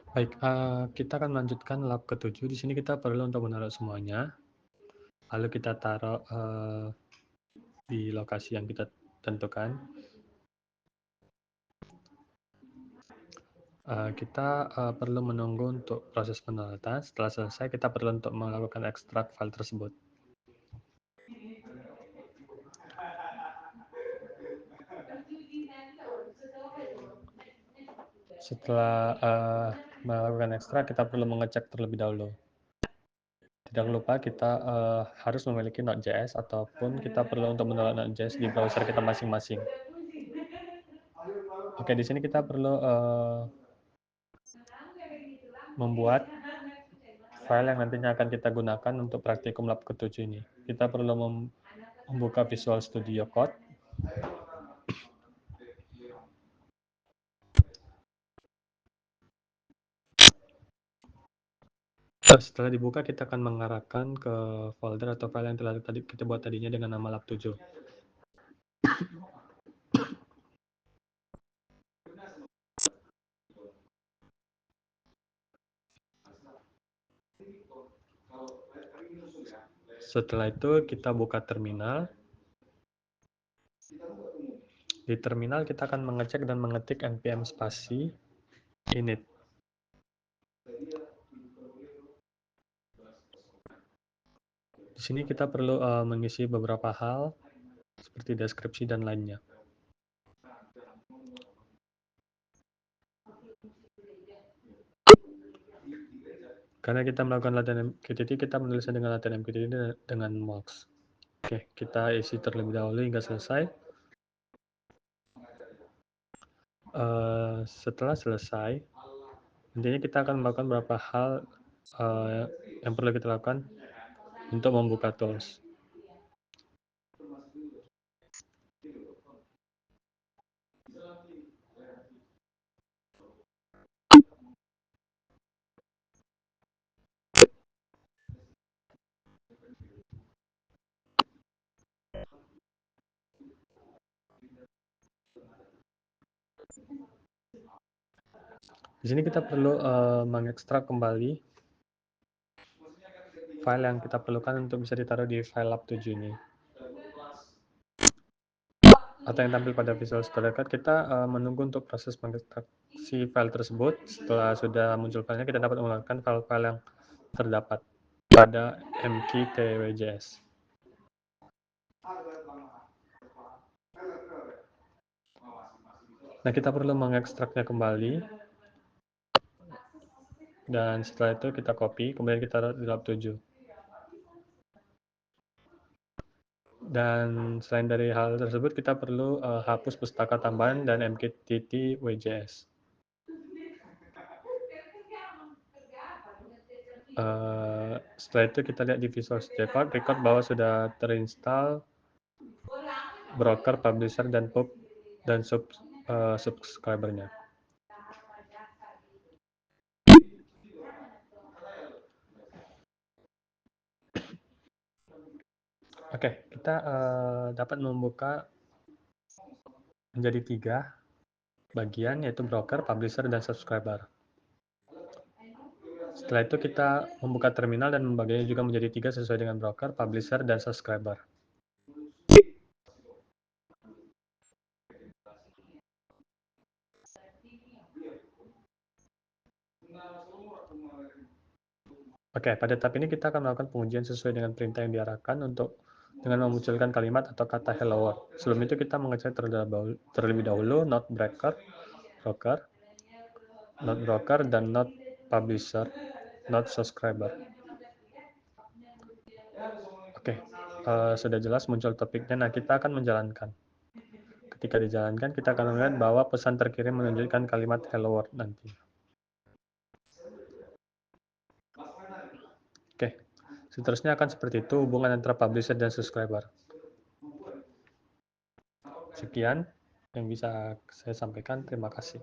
Baik, kita akan melanjutkan lab ke-7. Di sini kita perlu untuk menaruh semuanya, lalu kita taruh di lokasi yang kita tentukan. Kita perlu menunggu untuk proses penurunan. Setelah selesai, kita perlu untuk melakukan ekstrak file tersebut. Setelah melakukan ekstrak, kita perlu mengecek terlebih dahulu. Tidak lupa kita harus memiliki Node.js ataupun kita perlu untuk mendownload Node.js di browser kita masing-masing. Oke, di sini kita perlu membuat file yang nantinya akan kita gunakan untuk praktikum lab ke-7 ini. Kita perlu membuka Visual Studio Code. Setelah dibuka, kita akan mengarahkan ke folder atau file yang telah kita buat tadinya dengan nama lab 7. Setelah itu, kita buka terminal. Di terminal, kita akan mengecek dan mengetik npm spasi init. Di sini kita perlu mengisi beberapa hal, seperti deskripsi dan lainnya. Karena kita melakukan latihan MQTT, kita menulisnya dengan latihan MQTT dengan mux. Oke, kita isi terlebih dahulu hingga selesai. Setelah selesai, intinya kita akan melakukan beberapa hal yang perlu kita lakukan untuk membuka tools. Di sini kita perlu mengekstrak kembali file yang kita perlukan untuk bisa ditaruh di file lab 7 ini. Atau yang tampil pada Visual Studio Code, kita menunggu untuk proses mengekstraksi file tersebut. Setelah sudah muncul filenya, kita dapat mengeluarkan file-file yang terdapat pada mqtwjs. Nah, kita perlu mengekstraknya kembali. Dan setelah itu kita copy, kemudian kita taruh di lab 7. Dan selain dari hal tersebut, kita perlu hapus pustaka tambahan dan mqtt.wjs. Setelah itu kita lihat di Visual Studio Code, record bahwa sudah terinstall broker, publisher, dan pub dan subscribernya. Oke, kita dapat membuka menjadi 3 bagian, yaitu broker, publisher, dan subscriber. Setelah itu kita membuka terminal dan membaginya juga menjadi 3 sesuai dengan broker, publisher, dan subscriber. Oke, pada tahap ini kita akan melakukan pengujian sesuai dengan perintah yang diarahkan dengan memunculkan kalimat atau kata hello world. Sebelum itu kita mengecek terlebih dahulu not broker, dan not publisher, not subscriber. Oke, sudah jelas muncul topiknya. Nah, kita akan menjalankan. Ketika dijalankan, kita akan melihat bahwa pesan terkirim menunjukkan kalimat hello world nanti. Oke, seterusnya akan seperti itu hubungan antara publisher dan subscriber. Sekian yang bisa saya sampaikan. Terima kasih.